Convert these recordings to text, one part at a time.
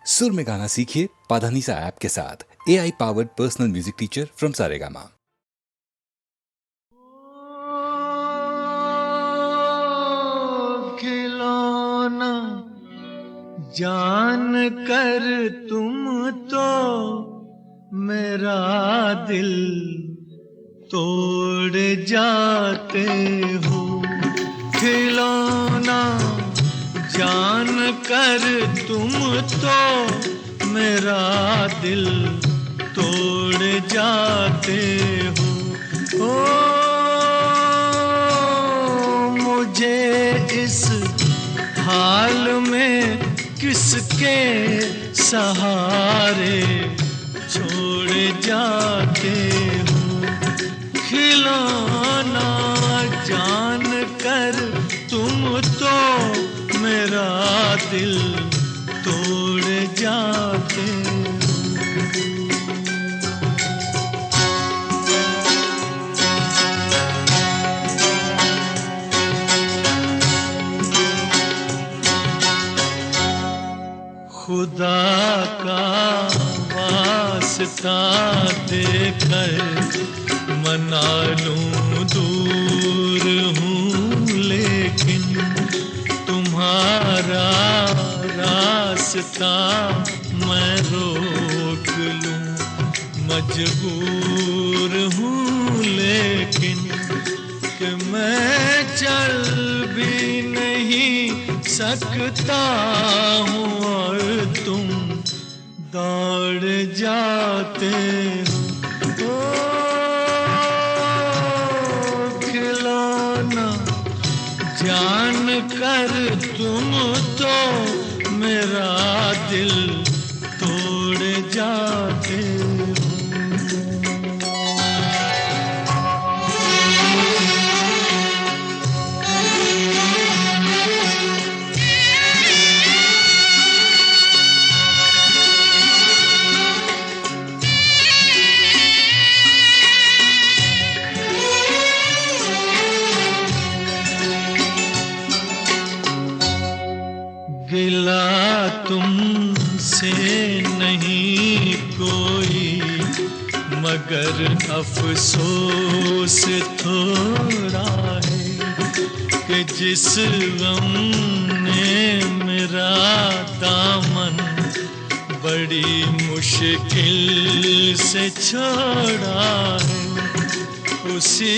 सुर में गाना सीखिए पाधानीसा ऐप के साथ। AI powered personal music teacher from Saregama. खिलौना जान कर तुम तो मेरा दिल तोड़ जाते हो। खिलौना जान कर तुम तो मेरा दिल तोड़ जाते हो। ओ मुझे इस हाल में किसके सहारे छोड़ जाते हो। खिलौना जान कर तुम तो मेरा दिल तोड़ जाते हो। खुदा का वास्ता देकर मना लूं दूर हूँ, लेकिन तुम्हारा रास्ता मैं रोक लूं मजबूर हूँ। लेकिन कि मैं चल भी नहीं सकता हूँ और तुम दौड़ जाते हो। खिलौना जान कर तुम तो मेरा दिल तोड़ जाते हो। गिला तुमसे नहीं कोई मगर अफसोस थोड़ा है कि जिस गम ने मेरा दामन बड़ी मुश्किल से छोड़ा है, उसी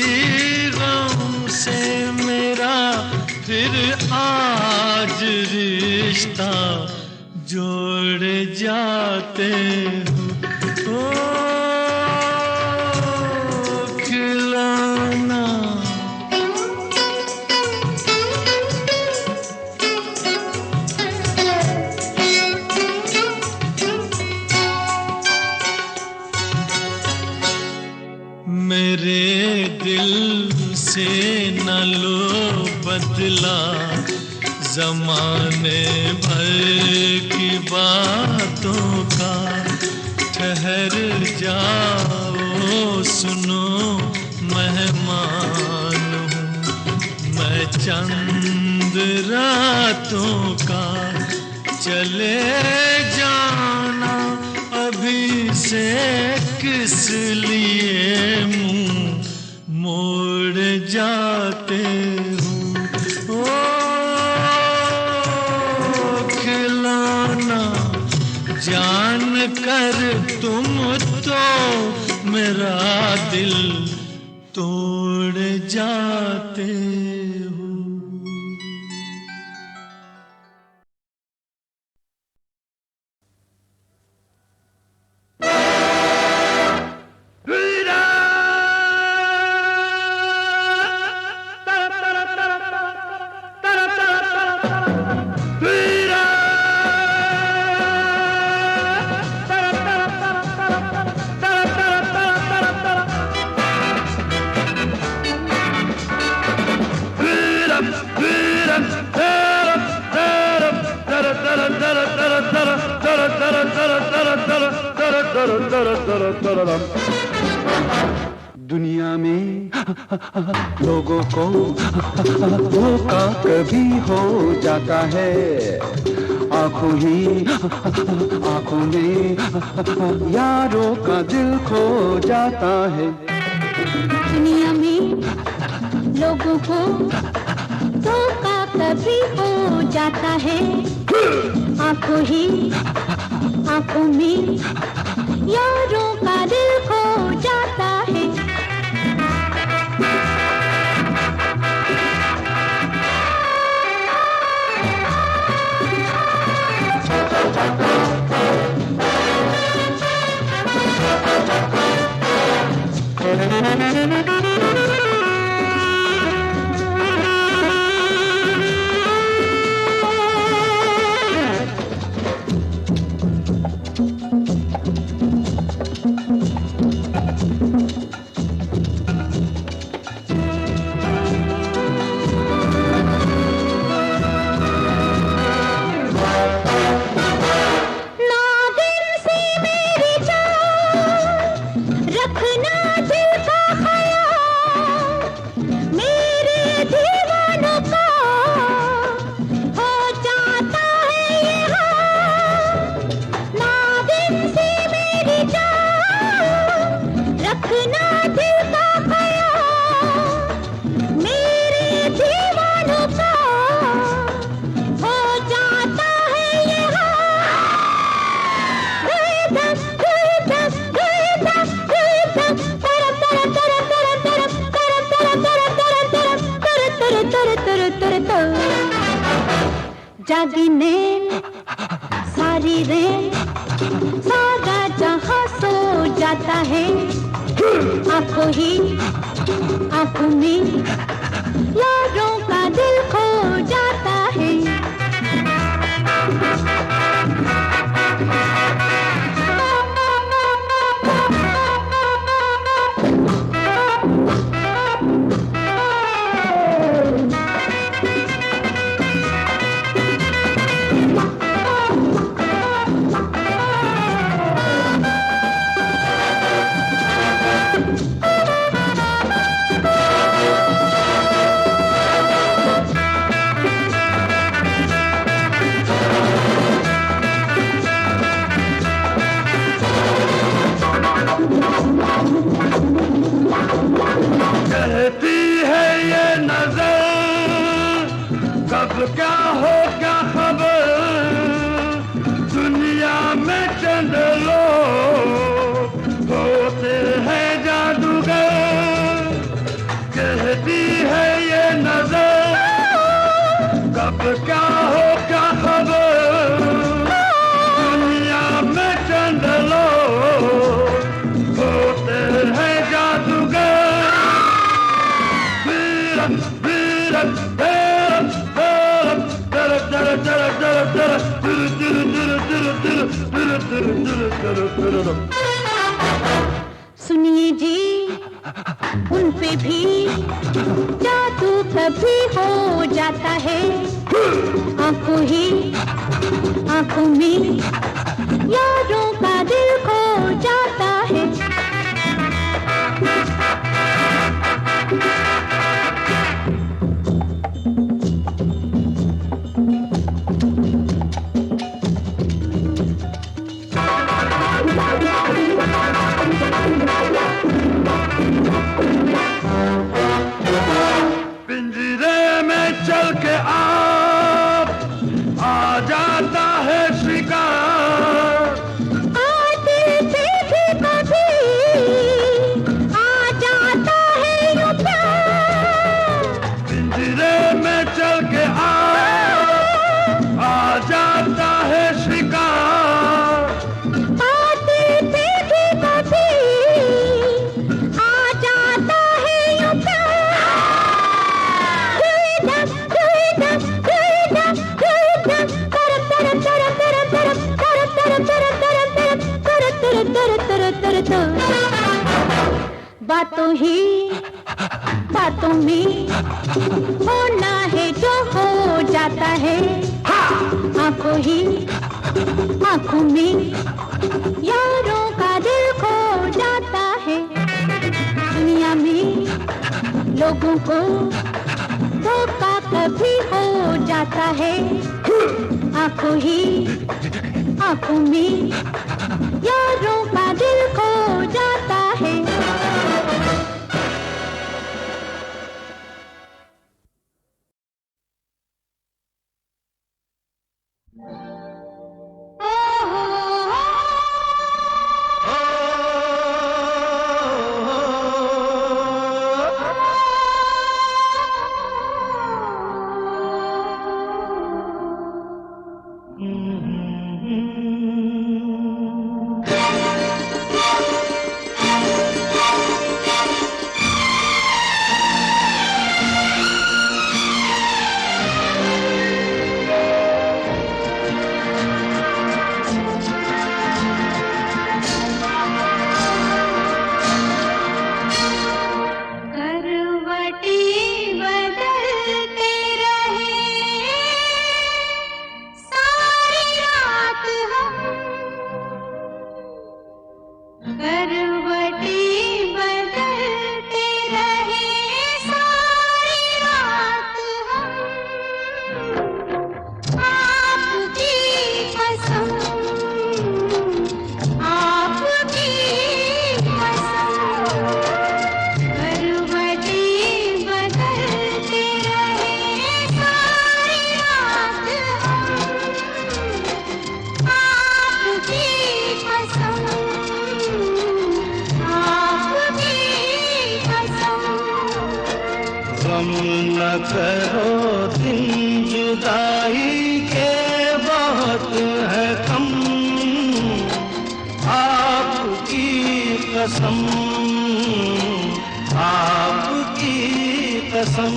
गम से मेरा फिर आज रिश्ता जोड़ जाते हो। ओ खिलौना मेरे दिल से न लो बदला ज़माने भर की बातों का। ठहर जाओ सुनो मेहमान हूँ मैं चंद रातों का। चले जाना अभी से किस लिए मुँह मोड़ जाते हो। ओ खिलौना जान कर तुम तो मेरा दिल तोड़ जाते हो। दुनिया में लोगों को धोखा कभी हो जाता है आंखों ही आंखों में यारों का दिल खो जाता है। दुनिया में लोगों को धोखा कभी हो जाता है। आंखों ही आंखों में यारों का दिल खो जाता है। जागी नैन सारी रैन सारा जहां सो जाता है। आंखों ही आंखों में यारों का दिल खो जाता है। कहती है ये नजर कब क्या हो क्या खबर, दुनिया में चंद लोग होते हैं जादूगर। कहती है ये नजर कब क्या हो क्या खबर, दुनिया में चंद लोग होते हैं जादूगर। सुनिए जी उन पे भी जादू कभी हो जाता है। आंखों ही आंखों में यारों का दिल खो जाता है। पिंजरे में चल के आ जाता है शिकार। आते थे भी कभी आ जाता है यूं प्यार। पिंजरे में चल के आ जाता है शिकार। आते थे भी कभी आ जाता है यूं प्यार। बातों ही बातों में होना है जो हो जाता है। आंखों ही आंखों में यारों का दिल खो जाता है। दुनिया में लोगों को धोखा कभी हो जाता है। आंखों ही आंखों में यारों का दिल खो जाता है। करो दिन जुदाई के बहुत है कम, आपकी कसम, आपकी कसम।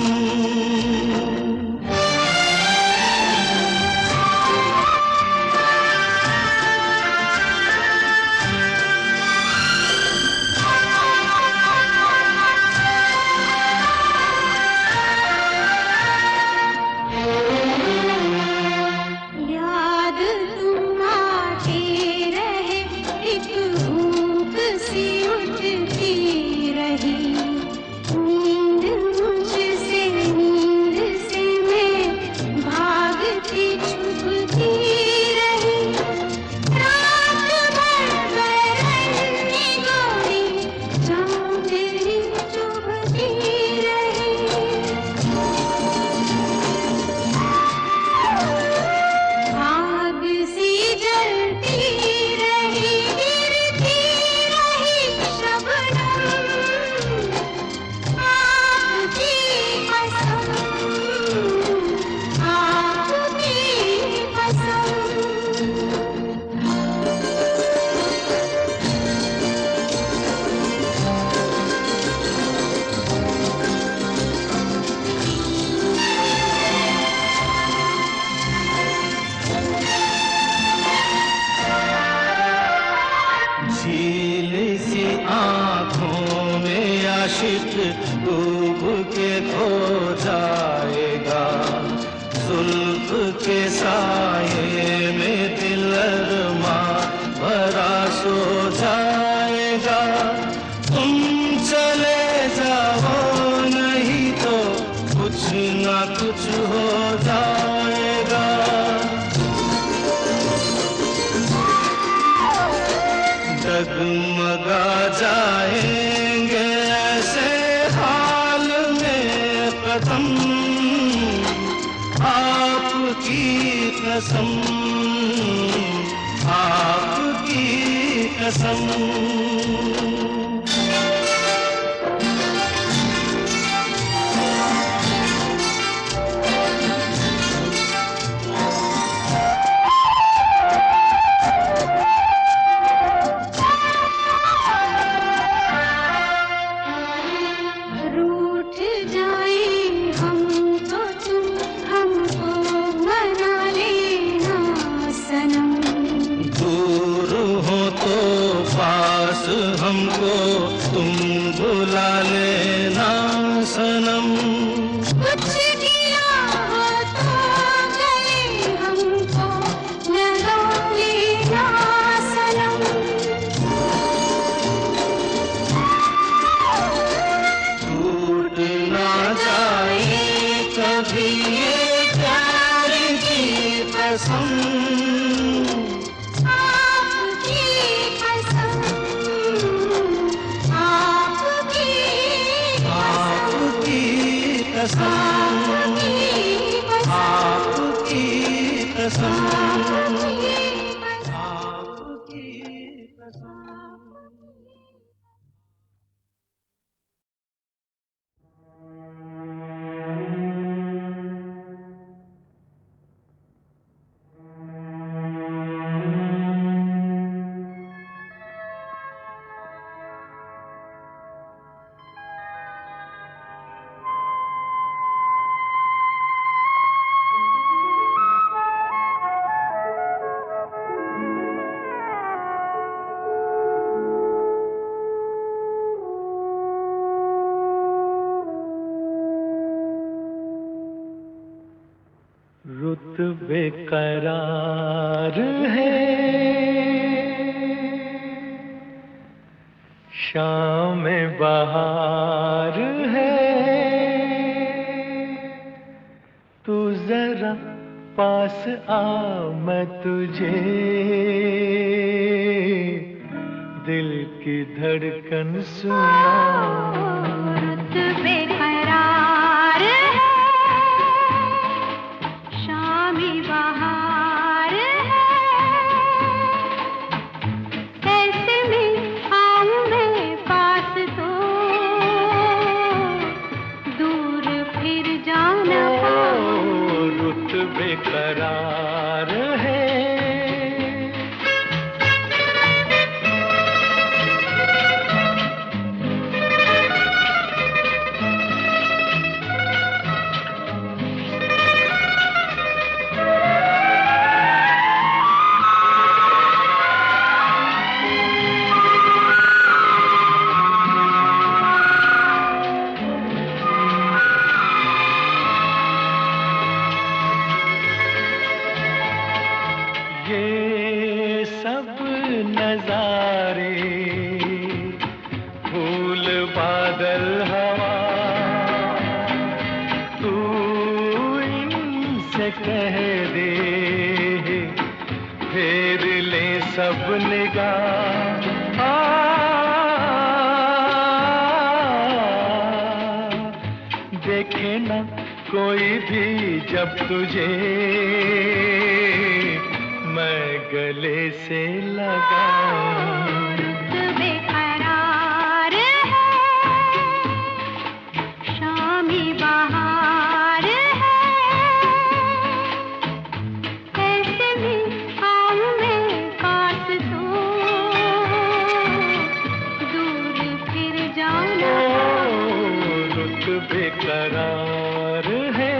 डूब के खो जाएगा, जुल्फ के साये में दिल अरमां भरा सो जाएगा। तुम चले जाओ नहीं तो कुछ ना कुछ हो जाएगा। डगमगा जाएंगे ऐसे हाल में कदम, आपकी कसम, आपकी कसम। हमको तुम बुला लेना सनम। कुछ किया हो तो गले हमको लगा लेना सनम। टूट ना जाए कभी ये प्यार की कसम। बेकरार है, शाम बहार है, तू जरा पास आ मैं तुझे दिल की धड़कन सुनाऊं। बेकरार है, शामी बहार है, कैसे में आऊं मैं पास तो दूर फिर जाना पाऊं। रुत बेकरार है, ये सब नजारे फूल बादल हवा, तू इनसे कह दे फेर ले सब निगाह। देखे ना कोई भी जब तुझे मैं गले से लगाऊं। बेकरार है, शामी बहार है, कैसे में आऊं मैं पास तो दूर फिर जाना। रुत बेकरार है,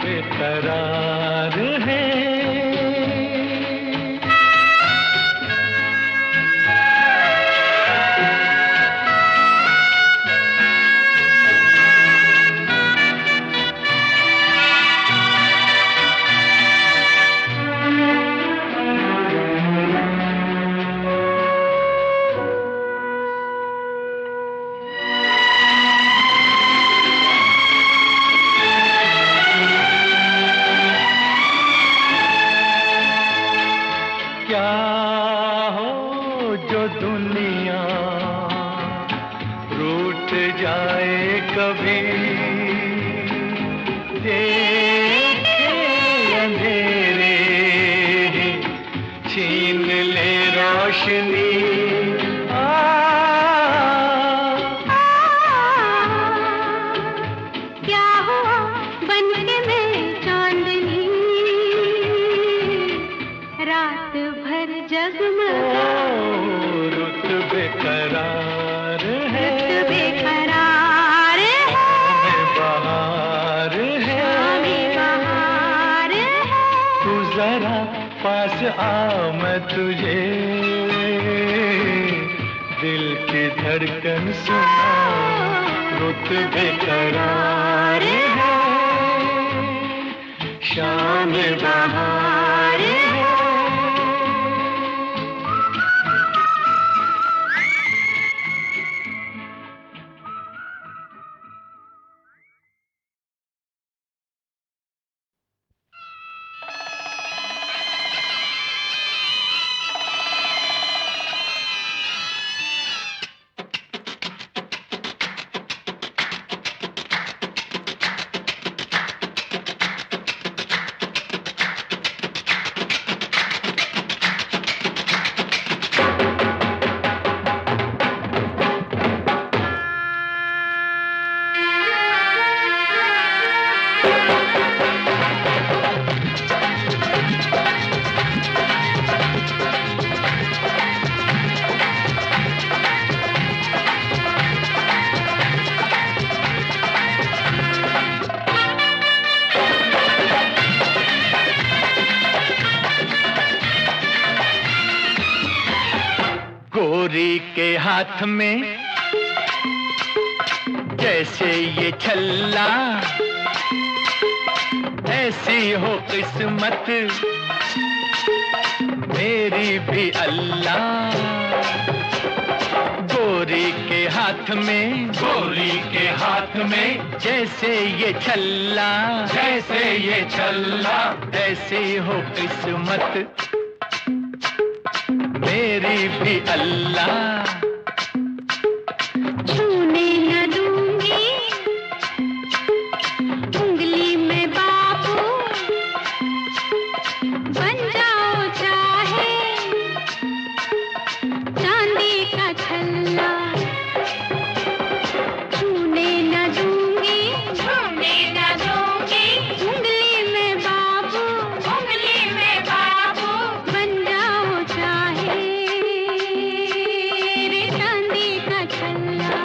बेकरार है। क्या हो जो दुनिया रूठ जाए कभी, देखे अंधेरे छीन ले रोशनी। क्या हुआ बनके मैं चांदनी, रात भर जगमगा। रुत बेकरार है, बेकरार है, बहार है, बहार है, तू जरा पास आ मैं तुझे दिल की धड़कन सुनाऊं। रुत बेकरार है, शाम बहार है। हाथ में जैसे ये छल्ला, ऐसी हो किस्मत मेरी भी अल्लाह। गोरी के हाथ में, गोरी के हाथ में जैसे ये छल्ला, जैसे ये छल्ला, ऐसी हो किस्मत मेरी भी अल्लाह। छूने न दूंगी उंगली में बाबू, बन जाओ चाहे चांदी का छल्ला। छूने न दूंगी, छूने न दूंगी उंगली में बाबू, उंगली में बाबू, बन जाओ चाहे रे चांदी का छल्ला।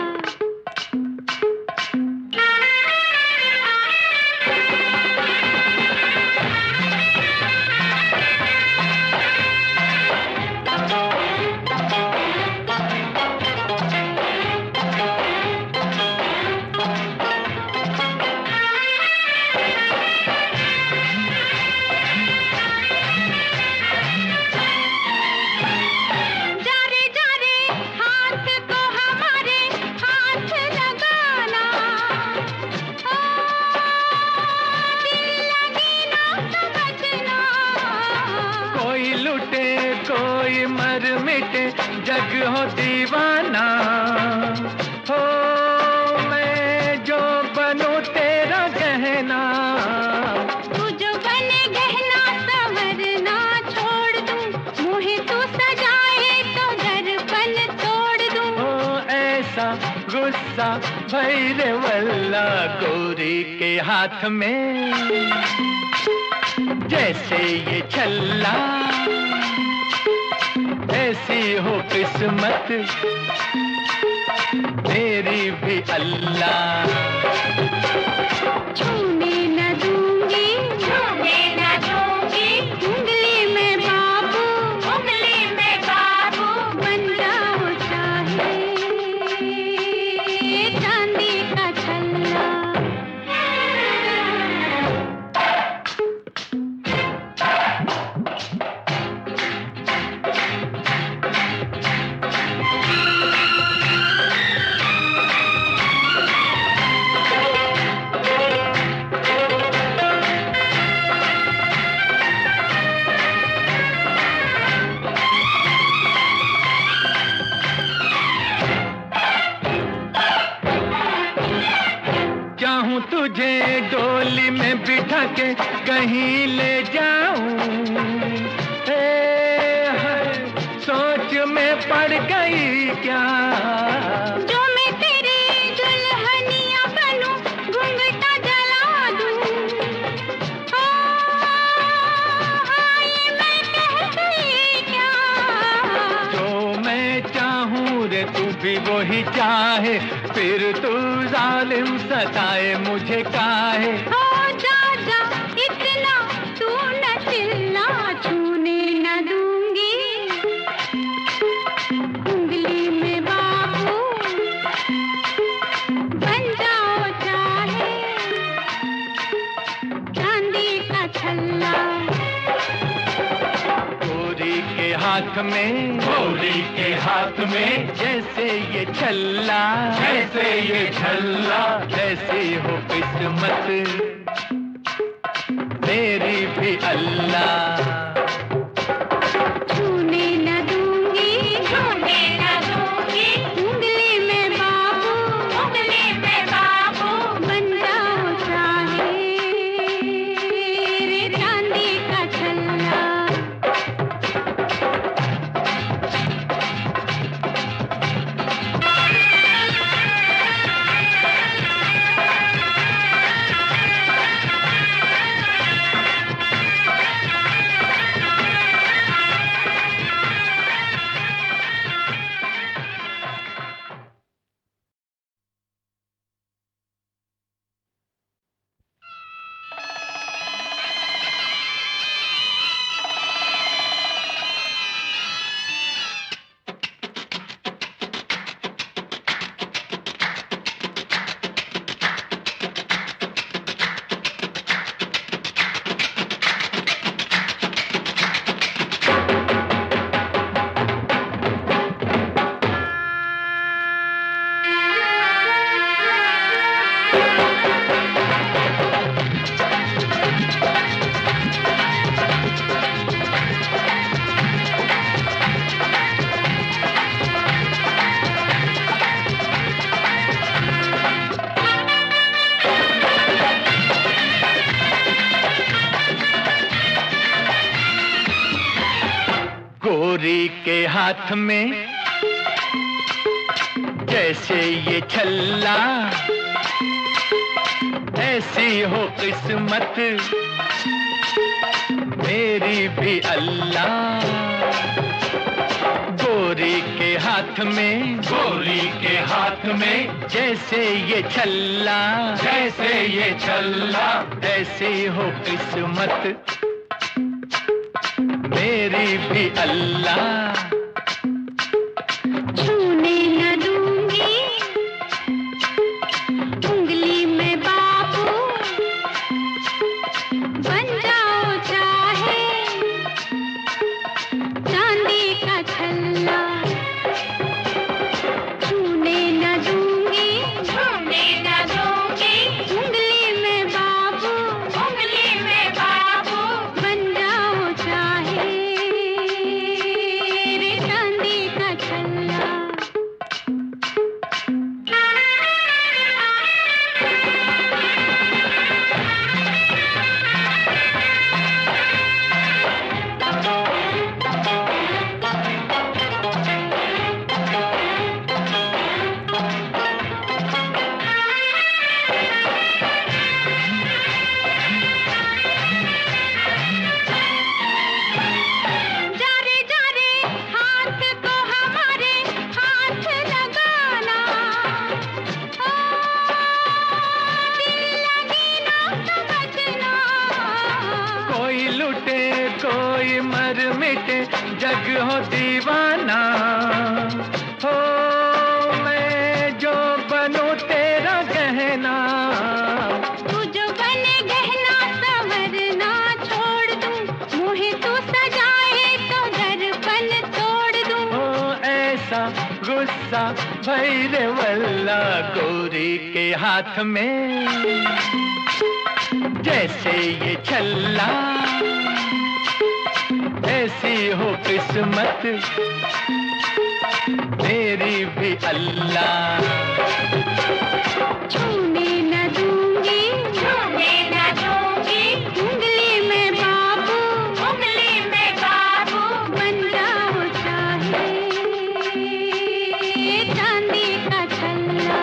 जारे जारे हाथ को हमारे हाथ लगाना, ओ दिल लगी ना समझना। कोई लुटे कोई मर मिटे जग हो दीवाना, हो मैं जो बनूं तेरा गहना। तू जो बने गहना संवरना छोड़ दूं, मुहे तू सजाए तो दर्पण तोड़ दूं। ओ ऐसा गुस्सा भैरे वल्ला, गोरी के हाथ में जैसे ये छल्ला, ऐसी हो किस्मत मेरी भी अल्लाह। छूने न दूंगी, छूने न दूंगी उंगली में बाबू, उंगली में बाबू, बन जाओ चाहे चांदी का छल्ला। चाहूं तुझे डोली में बिठा के कहीं ले जाऊं, हाय, सोच में पड़ गई क्या। जो मैं तेरी दुल्हनिया बनूं, घूंघटा जला दूं। ओ हाय मैं कह गई क्या। जो मैं चाहूं रे तू भी वही चाहे, फिर तू जालिम सताए मुझे काहे। ओ जा जा इतना तू न चिल्ला, छूने न दूंगी उंगली में बाबू, बन जाओ चाहे चांदी का छल्ला। गोरी के हाथ में, गोरी के हाथ में जैसे ये छल्ला, जैसे ये छल्ला, ऐसी हो किस्मत मेरी भी अल्लाह। छूने न दूंगी, छूने न दूंगी उंगली में बाबू, उंगली में बाबू, बन जाओ चाहे रे चांदी का छल्ला। गोरी के हाथ में जैसे ये छल्ला, ऐसी हो किस्मत मेरी भी अल्लाह। गोरी के हाथ में, गोरी के हाथ में जैसे ये छल्ला, जैसे ये छल्ला, ऐसी हो किस्मत मेरी भी अल्लाह। छूने न दूंगी उंगली में बाबू, बन जाओ चाहे चांदी का छल्ला। छूने न दूंगी, छूने न दूंगी उंगली में बाबू, उंगली में बाबू, बन जाओ चाहे रे चांदी का छल्ला। जा रे हाथ को हमारे हाथ लगाना, ओ दिल लगी ना समझना। कोई लुटे कोई मर मिटे जग हो दीवाना, हो मैं जो बनूं तेरा गहना। तू जो बने गहना संवरना छोड़ दूं, मोहे तू सजाए तो दर्पण तोड़ दूं। हो ऐसा गुस्सा भैरे वल्ला, गोरी के हाथ में जैसे ये छल्ला, ऐसी हो किस्मत मेरी भी अल्लाह। छूने न दूंगी, छूने न दूंगी उंगली में बाबू, उंगली में बाबू, बन जाओ चाहे चांदी का छल्ला।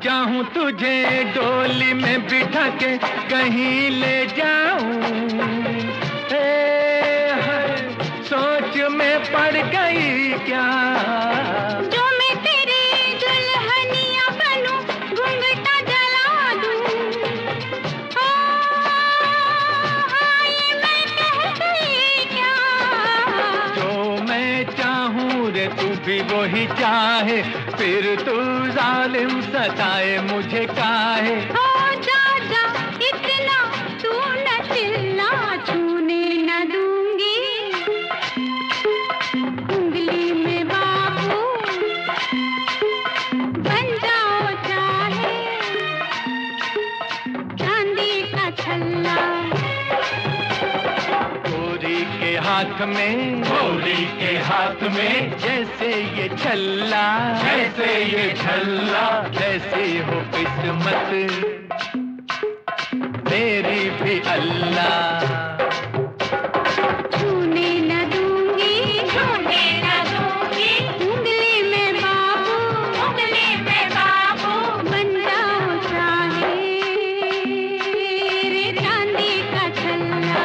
चाहूं तुझे डोली में बिठा के कहीं ले जाऊं, सोच में पड़ गई क्या। जो मैं तेरी दुल्हनिया बनूं, घूंघटा जला दूं। ओ हाय मैं कह गई क्या। जो मैं चाहूं रे तू भी वही चाहे, फिर तू जालिम सताए मुझे काहे। ओ जा जा इतना तू न चिल्ला, छूने न दूंगी उंगली में बाबू, बन जाओ चाहे चांदी का छल्ला। गोरी के हाथ में, गोरी के हाथ में जैसे ये छल्ला, जैसे ये छल्ला, ऐसी हो किस्मत मेरी भी अल्लाह। छूने न दूंगी, छूने न दूंगी उंगली में बाबू, उंगली में बाबू, बन जाओ चाहे रे चांदी का छल्ला।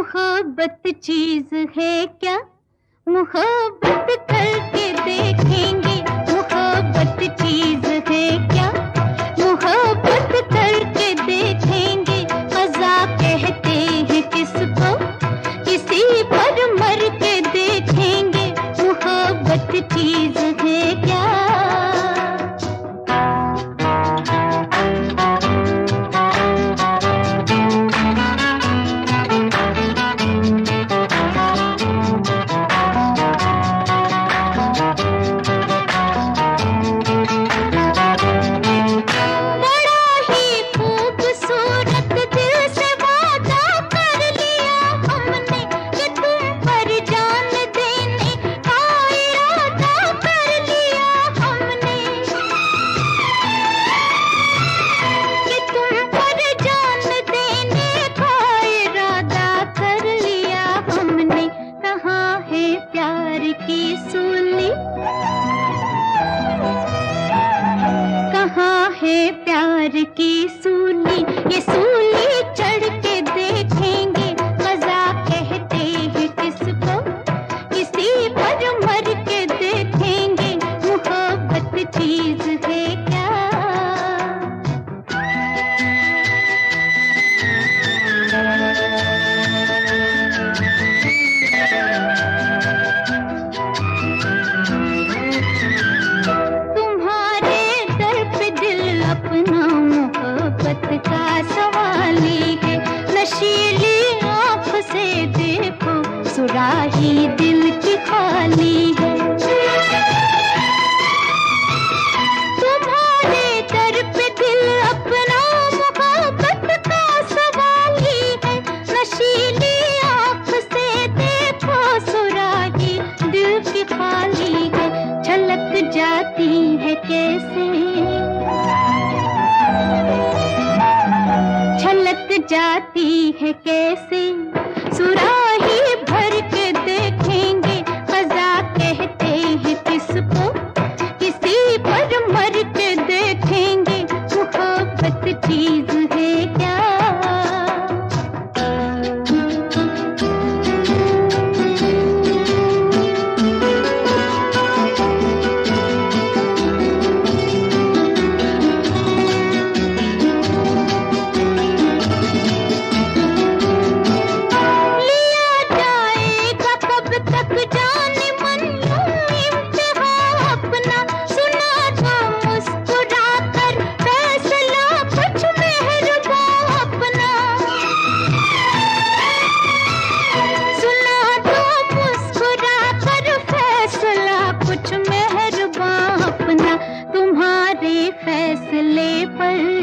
मोहब्बत चीज है क्या, मोहब्बत करके देखेंगे, मोहब्बत चीज है क्या, मोहब्बत करके देखेंगे, मजा कहते हैं किसको, किसी पर मर के देखेंगे, मोहब्बत चीज है क्या। प्यार की सूली, ये सूली चढ़ के देखेंगे, मजा कहते हैं किसको, किसी पर मर के देखेंगे, मोहब्बत चीज है क्या। अपना मोहब्बत का सवाली है, नशीली आँख से देखो, सुराही दिल की खाली है। तुम्हारे दर पे दिल अपना मोहब्बत का सवाली है, नशीली आँख से देखो, सुराही दिल की खाली है। छलक जाती है कैसे, छलक जाती है कैसे, सुराही भर के देखेंगे, मजा कहते हैं किसको, किसी पर मर के देखेंगे, मोहब्बत चीज है क्या। तुम्हारे फैसले पर